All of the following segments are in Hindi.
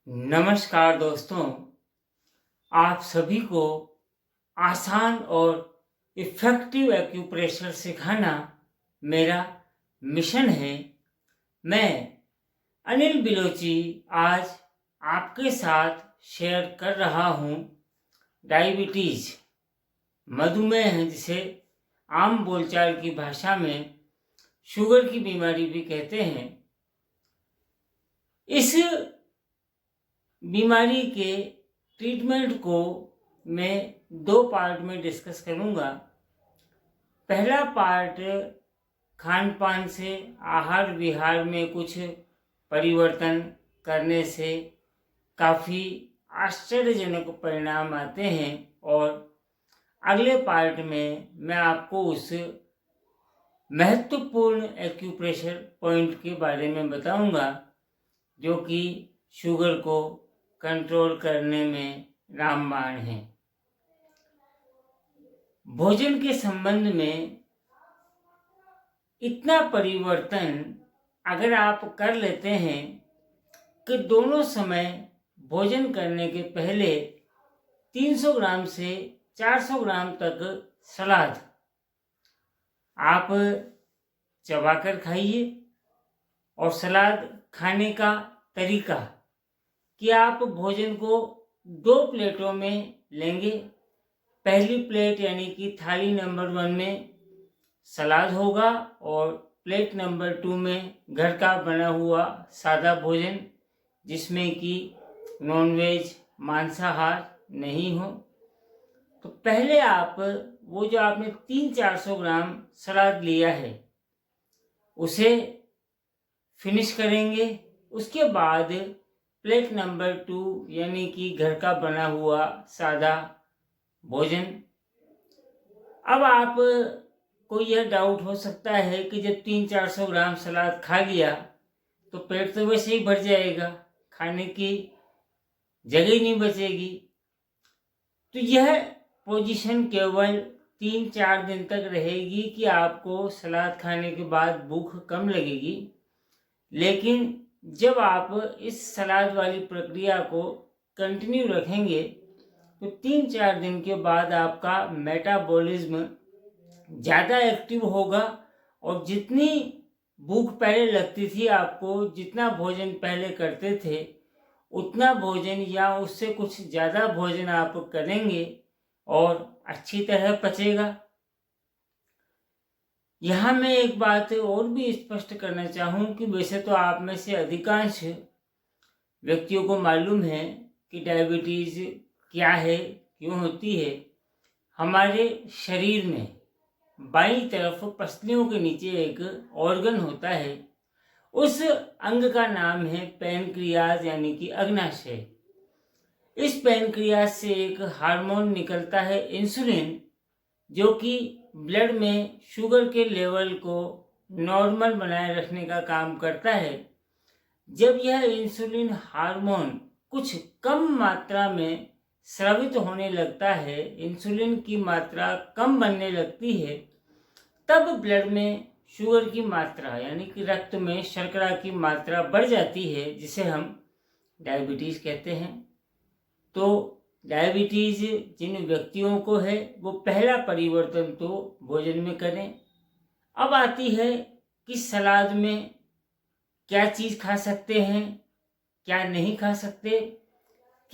नमस्कार दोस्तों, आप सभी को आसान और इफ़ेक्टिव एक्यूप्रेशर सिखाना मेरा मिशन है। मैं अनिल बिलोची आज आपके साथ शेयर कर रहा हूँ डायबिटीज़, मधुमेह, जिसे आम बोलचाल की भाषा में शुगर की बीमारी भी कहते हैं। इस बीमारी के ट्रीटमेंट को मैं 2 पार्ट में डिस्कस करूंगा। पहला पार्ट खान पान से, आहार विहार में कुछ परिवर्तन करने से काफ़ी आश्चर्यजनक परिणाम आते हैं, और अगले पार्ट में मैं आपको उस महत्वपूर्ण एक्यूप्रेशर पॉइंट के बारे में बताऊंगा जो कि शुगर को कंट्रोल करने में रामबाण है। भोजन के संबंध में इतना परिवर्तन अगर आप कर लेते हैं कि दोनों समय भोजन करने के पहले 300 ग्राम से 400 ग्राम तक सलाद आप चबाकर खाइए। और सलाद खाने का तरीका कि आप भोजन को 2 प्लेटों में लेंगे। पहली प्लेट यानी कि थाली नंबर 1 में सलाद होगा, और प्लेट नंबर 2 में घर का बना हुआ सादा भोजन, जिसमें कि नॉनवेज, मांसाहार नहीं हो। तो पहले आप वो जो आपने 300-400 ग्राम सलाद लिया है उसे फिनिश करेंगे। उसके बाद प्लेट नंबर 2 यानी कि घर का बना हुआ सादा भोजन। अब आप को यह डाउट हो सकता है कि जब 300-400 ग्राम सलाद खा लिया तो पेट तो वैसे ही भर जाएगा, खाने की जगह ही नहीं बचेगी। तो यह पोजीशन केवल 3-4 दिन तक रहेगी कि आपको सलाद खाने के बाद भूख कम लगेगी। लेकिन जब आप इस सलाद वाली प्रक्रिया को कंटिन्यू रखेंगे तो 3-4 दिन के बाद आपका मेटाबॉलिज्म ज़्यादा एक्टिव होगा, और जितनी भूख पहले लगती थी आपको, जितना भोजन पहले करते थे उतना भोजन या उससे कुछ ज़्यादा भोजन आप करेंगे और अच्छी तरह पचेगा। यहाँ मैं एक बात और भी स्पष्ट करना चाहूँ कि वैसे तो आप में से अधिकांश व्यक्तियों को मालूम है कि डायबिटीज़ क्या है, क्यों होती है। हमारे शरीर में बाईं तरफ पसलियों के नीचे एक ऑर्गन होता है, उस अंग का नाम है पैनक्रियाज यानी कि अग्नाशय। इस पैनक्रियाज से एक हार्मोन निकलता है इंसुलिन, जो कि ब्लड में शुगर के लेवल को नॉर्मल बनाए रखने का काम करता है। जब यह इंसुलिन हार्मोन कुछ कम मात्रा में स्रावित होने लगता है, इंसुलिन की मात्रा कम बनने लगती है, तब ब्लड में शुगर की मात्रा यानी कि रक्त में शर्करा की मात्रा बढ़ जाती है, जिसे हम डायबिटीज़ कहते हैं। तो डायबिटीज़ जिन व्यक्तियों को है वो पहला परिवर्तन तो भोजन में करें। अब आती है कि सलाद में क्या चीज़ खा सकते हैं, क्या नहीं खा सकते।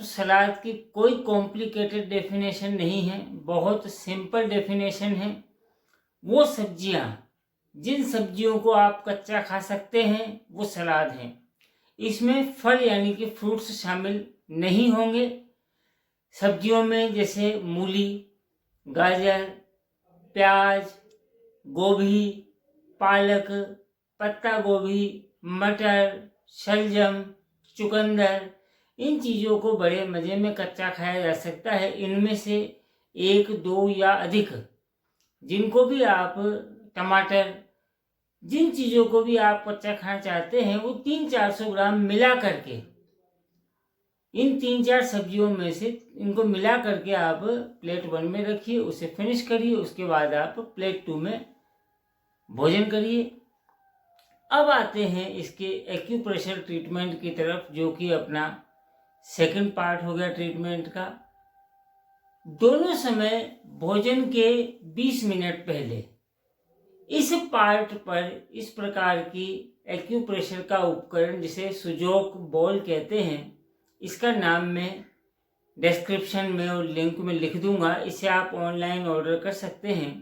तो सलाद की कोई कॉम्प्लिकेटेड डेफिनेशन नहीं है, बहुत सिंपल डेफिनेशन है। वो सब्जियां, जिन सब्जियों को आप कच्चा खा सकते हैं वो सलाद हैं। इसमें फल यानी कि फ्रूट्स शामिल नहीं होंगे। सब्जियों में जैसे मूली, गाजर, प्याज, गोभी, पालक, पत्ता गोभी, मटर, शलजम, चुकंदर, इन चीज़ों को बड़े मज़े में कच्चा खाया जा सकता है। इनमें से 1-2 या अधिक, जिनको भी आप, टमाटर, जिन चीज़ों को भी आप कच्चा खाना चाहते हैं, वो 300-400 ग्राम मिला करके, इन 3-4 सब्जियों में से इनको मिला करके आप प्लेट 1 में रखिए, उसे फिनिश करिए। उसके बाद आप प्लेट 2 में भोजन करिए। अब आते हैं इसके एक्यूप्रेशर ट्रीटमेंट की तरफ, जो कि अपना सेकंड पार्ट हो गया ट्रीटमेंट का। दोनों समय भोजन के 20 मिनट पहले इस पार्ट पर इस प्रकार की एक्यूप्रेशर का उपकरण, जिसे सुजोक बॉल कहते हैं, इसका नाम मैं डिस्क्रिप्शन में और लिंक में लिख दूंगा। इसे आप ऑनलाइन ऑर्डर कर सकते हैं।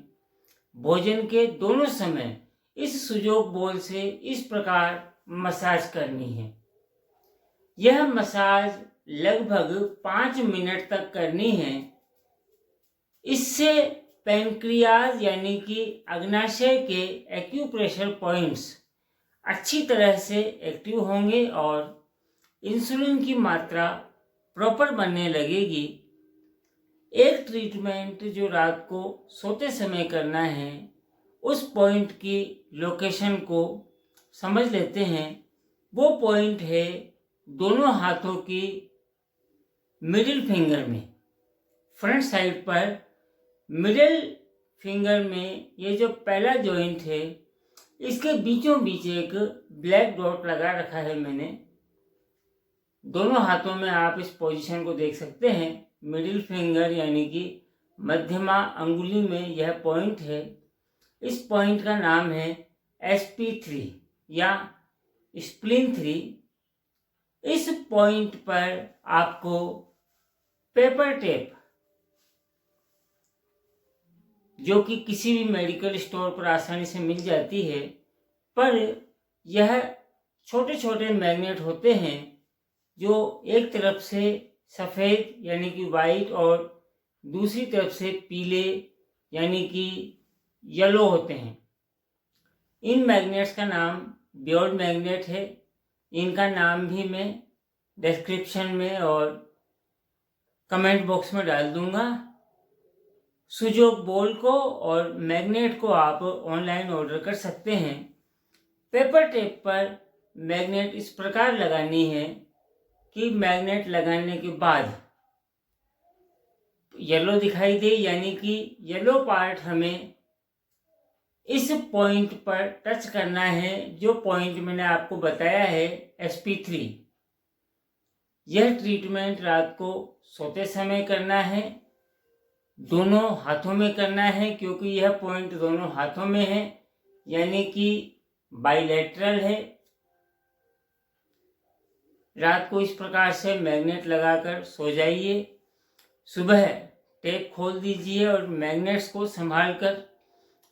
भोजन के दोनों समय इस सुजोक बॉल से इस प्रकार मसाज करनी है। यह मसाज लगभग 5 मिनट तक करनी है। इससे पैंक्रियाज यानी कि अग्नाशय के एक्यूप्रेशर पॉइंट्स अच्छी तरह से एक्टिव होंगे और इंसुलिन की मात्रा प्रॉपर बनने लगेगी। एक ट्रीटमेंट जो रात को सोते समय करना है, उस पॉइंट की लोकेशन को समझ लेते हैं। वो पॉइंट है दोनों हाथों की मिडिल फिंगर में, फ्रंट साइड पर मिडिल फिंगर में। ये जो पहला जॉइंट है, इसके बीचों बीच एक ब्लैक डॉट लगा रखा है मैंने। दोनों हाथों में आप इस पोजीशन को देख सकते हैं। मिडिल फिंगर यानी कि मध्यमा अंगुली में यह पॉइंट है। इस पॉइंट का नाम है SP3 या स्प्लीन 3। इस पॉइंट पर आपको पेपर टेप, जो कि किसी भी मेडिकल स्टोर पर आसानी से मिल जाती है, पर यह छोटे छोटे मैग्नेट होते हैं जो एक तरफ से सफ़ेद यानी कि वाइट और दूसरी तरफ से पीले यानी कि येलो होते हैं। इन मैग्नेट्स का नाम बियर्ड मैग्नेट है। इनका नाम भी मैं डिस्क्रिप्शन में और कमेंट बॉक्स में डाल दूंगा। सुजोक बॉल को और मैग्नेट को आप ऑनलाइन ऑर्डर कर सकते हैं। पेपर टेप पर मैग्नेट इस प्रकार लगानी है कि मैग्नेट लगाने के बाद येलो दिखाई दे, यानी कि येलो पार्ट हमें इस पॉइंट पर टच करना है, जो पॉइंट मैंने आपको बताया है SP3। यह ट्रीटमेंट रात को सोते समय करना है, दोनों हाथों में करना है, क्योंकि यह पॉइंट दोनों हाथों में है यानी कि बाइलेटरल है। रात को इस प्रकार से मैग्नेट लगाकर सो जाइए। सुबह टेप खोल दीजिए और मैग्नेट्स को संभाल कर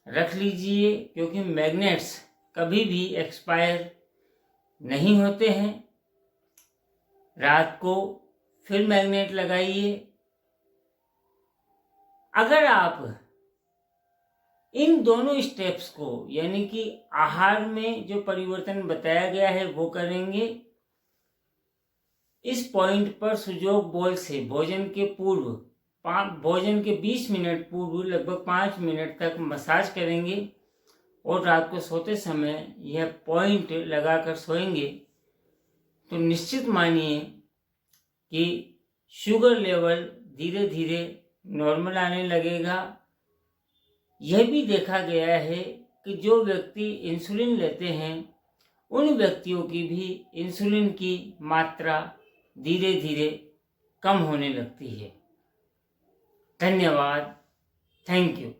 रख लीजिए, क्योंकि मैग्नेट्स कभी भी एक्सपायर नहीं होते हैं। रात को फिर मैग्नेट लगाइए। अगर आप इन दोनों स्टेप्स को यानी कि आहार में जो परिवर्तन बताया गया है वो करेंगे, इस पॉइंट पर सुजोक बॉल से भोजन के पूर्व, भोजन के 20 मिनट पूर्व लगभग 5 मिनट तक मसाज करेंगे और रात को सोते समय यह पॉइंट लगाकर सोएंगे, तो निश्चित मानिए कि शुगर लेवल धीरे धीरे नॉर्मल आने लगेगा। यह भी देखा गया है कि जो व्यक्ति इंसुलिन लेते हैं, उन व्यक्तियों की भी इंसुलिन की मात्रा धीरे धीरे कम होने लगती है। धन्यवाद। Thank you.